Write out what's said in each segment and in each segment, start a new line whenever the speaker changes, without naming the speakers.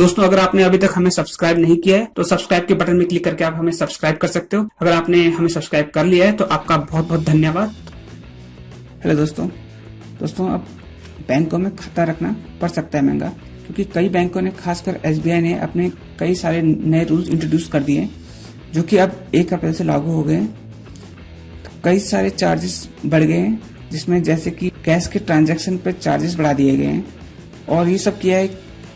दोस्तों अगर आपने अभी तक हमें सब्सक्राइब नहीं किया है तो सब्सक्राइब के बटन में क्लिक करके आप हमें सब्सक्राइब कर सकते हो। अगर आपने हमें सब्सक्राइब कर लिया है तो आपका बहुत बहुत धन्यवाद।
हेलो दोस्तों अब बैंकों में खाता रखना पड़ सकता है महंगा, क्योंकि कई बैंकों ने खासकर एसबीआई ने अपने कई सारे नए रूल्स इंट्रोड्यूस कर दिए जो कि अब 1 अप्रैल से लागू हो गए हैं। तो कई सारे चार्जेस बढ़ गए हैं, जिसमें जैसे कि कैश के ट्रांजैक्शन पर चार्जेस बढ़ा दिए गए हैं, और ये सब किया है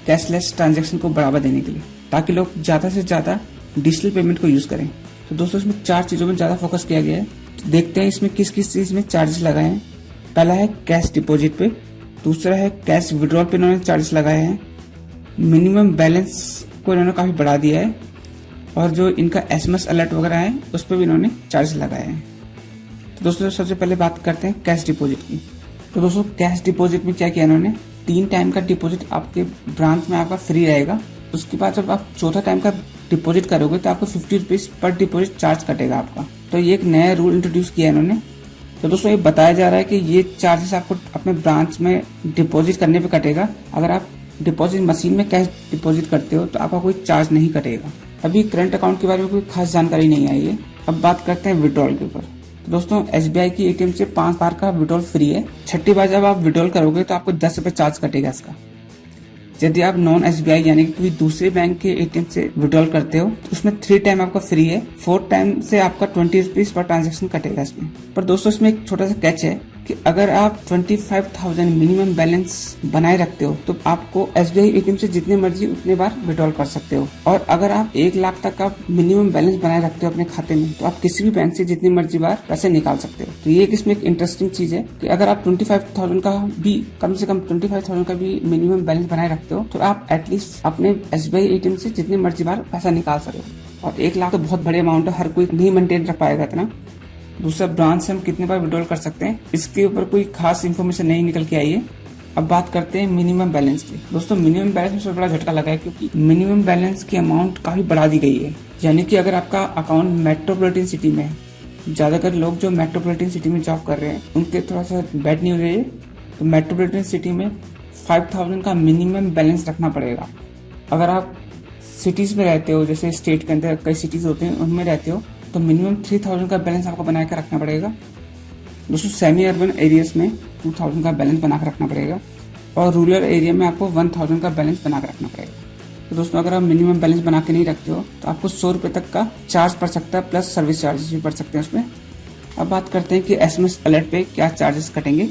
कैशलेस ट्रांजैक्शन को बढ़ावा देने के लिए, ताकि लोग ज़्यादा से ज़्यादा डिजिटल पेमेंट को यूज़ करें। तो दोस्तों इसमें 4 चीज़ों में ज़्यादा फोकस किया गया है। तो देखते हैं इसमें किस किस चीज़ में चार्जेस लगाए हैं। पहला है कैश डिपॉजिट पे, दूसरा है कैश विड्रॉल पे इन्होंने चार्जेस लगाए हैं, मिनिमम बैलेंस को इन्होंने काफ़ी बढ़ा दिया है, और जो इनका एसएमएस अलर्ट वगैरह है उस पर भी इन्होंने चार्जेस लगाए हैं। तो दोस्तों सबसे पहले बात करते हैं कैश डिपॉजिट की। तो दोस्तों कैश डिपॉजिट में क्या किया इन्होंने, 3 टाइम का डिपॉजिट आपके ब्रांच में आपका फ्री रहेगा। उसके बाद जब आप चौथा टाइम का डिपॉजिट करोगे तो आपको 50 रुपीज पर डिपॉजिट चार्ज कटेगा आपका। तो ये एक नया रूल इंट्रोड्यूस किया है इन्होंने। तो दोस्तों ये बताया जा रहा है कि ये चार्जेस आपको अपने ब्रांच में डिपॉजिट करने पे कटेगा। अगर आप डिपॉजिट मशीन में कैश डिपॉजिट करते हो तो आपका कोई चार्ज नहीं कटेगा। अभी करंट अकाउंट के बारे में कोई खास जानकारी नहीं आई है। अब बात करते हैं विड्रॉल के ऊपर। तो दोस्तों एसबीआई की एटीएम से 5 बार का विड्रॉल फ्री है। 6ठी बार जब आप विड्रॉल करोगे तो आपको 10 रुपए चार्ज कटेगा इसका। यदि आप नॉन एसबीआई यानी कि कोई दूसरे बैंक के एटीएम से विड्रॉल करते हो तो उसमें 3 टाइम आपका फ्री है। 4th टाइम से आपका 20 रुपीज पर ट्रांजेक्शन कटेगा इसमें। पर दोस्तों इसमें एक छोटा सा कैच है कि अगर आप 25,000 मिनिमम बैलेंस बनाए रखते हो तो आपको एसबीआई एटीएम से जितने मर्जी उतने बार विड्रॉल कर सकते हो। और अगर आप 1 लाख तक का मिनिमम बैलेंस बनाए रखते हो अपने खाते में तो आप किसी भी बैंक से जितनी मर्जी बार पैसे निकाल सकते हो। तो ये इसमें एक इंटरेस्टिंग चीज है कि अगर आप 25,000 का भी कम से कम 25,000 का भी मिनिमम बैलेंस बनाए रखते हो तो आप एटलीस्ट अपने एसबीआई एटीएम से जितनी मर्जी बार पैसा निकाल सकते हो। और 1 लाख तो बहुत बड़े अमाउंट है, हर कोई नहीं मेंटेन रख पाएगा इतना। दूसरा ब्रांच से हम कितने बार विड्रॉल कर सकते हैं इसके ऊपर कोई खास इन्फॉर्मेशन नहीं निकल के आई है। अब बात करते हैं मिनिमम बैलेंस की। दोस्तों मिनिमम बैलेंस में सबसे बड़ा झटका लगा है, क्योंकि मिनिमम बैलेंस की अमाउंट काफी बढ़ा दी गई है। यानी कि अगर आपका अकाउंट मेट्रोपॉलिटन सिटी में है, ज्यादातर लोग जो मेट्रोपॉलिटन सिटी में जॉब कर रहे हैं उनके थोड़ा सा बैड न्यूज है। तो मेट्रोपॉलिटन सिटी में 5,000 का मिनिमम बैलेंस रखना पड़ेगा। अगर आप सिटीज में रहते हो, जैसे स्टेट के अंदर कई सिटीज होते हैं उनमें रहते हो, तो मिनिमम 3,000 का बैलेंस आपको बना कर रखना पड़ेगा। दोस्तों सेमी अर्बन एरियाज में 2,000 का बैलेंस बना कर रखना पड़ेगा, और रूरल एरिया में आपको 1,000 का बैलेंस बना कर रखना पड़ेगा। तो दोस्तों अगर आप मिनिमम बैलेंस बना के नहीं रखते हो तो आपको 100 रुपये तक का चार्ज पड़ सकता है, प्लस सर्विस चार्जेस भी पड़ सकते हैं उसमें। अब बात करते हैं कि एसएमएस अलर्ट पे क्या चार्जेस कटेंगे।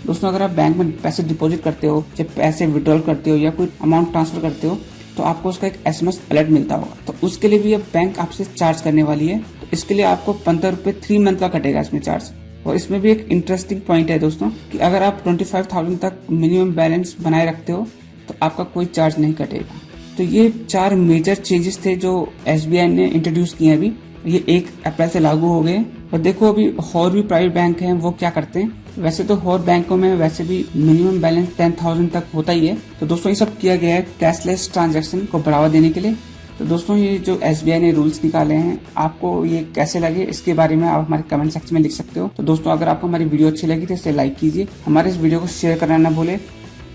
दोस्तों अगर आप बैंक में पैसे डिपॉजिट करते हो, जब पैसे विड्रॉल करते हो या कोई अमाउंट ट्रांसफर करते हो तो आपको उसका एक एसएमएस अलर्ट मिलता होगा। तो उसके लिए भी अब बैंक आपसे चार्ज करने वाली है। तो इसके लिए आपको 15 रुपये 3 मंथ का कटेगा इसमें चार्ज। और इसमें भी एक इंटरेस्टिंग पॉइंट है दोस्तों कि अगर आप 25,000 तक मिनिमम बैलेंस बनाए रखते हो तो आपका कोई चार्ज नहीं कटेगा। तो ये 4 मेजर चेंजेस थे जो एसबीआई ने इंट्रोड्यूस किए अभी। ये 1 अप्रैल से लागू हो गए। और देखो अभी और भी प्राइवेट बैंक हैं वो क्या करते हैं। वैसे तो और बैंकों में वैसे भी मिनिमम बैलेंस 10,000 तक होता ही है। तो दोस्तों ये सब किया गया है कैशलेस ट्रांजैक्शन को बढ़ावा देने के लिए। तो दोस्तों ये जो एसबीआई ने रूल्स निकाले हैं आपको ये कैसे लगे इसके बारे में आप हमारे कमेंट सेक्शन में लिख सकते हो। तो दोस्तों अगर आपको हमारी वीडियो अच्छी लगी तो इसे लाइक कीजिए, हमारे इस वीडियो को शेयर करना ना भूले।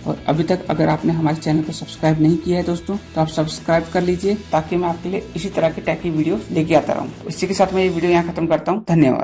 और अभी तक अगर आपने हमारे चैनल को सब्सक्राइब नहीं किया है दोस्तों तो आप सब्सक्राइब कर लीजिए, ताकि मैं आपके लिए इसी तरह के टेक की वीडियो लेके आता रहूँ। इसी के साथ मैं ये वीडियो यहाँ खत्म करता हूँ। धन्यवाद।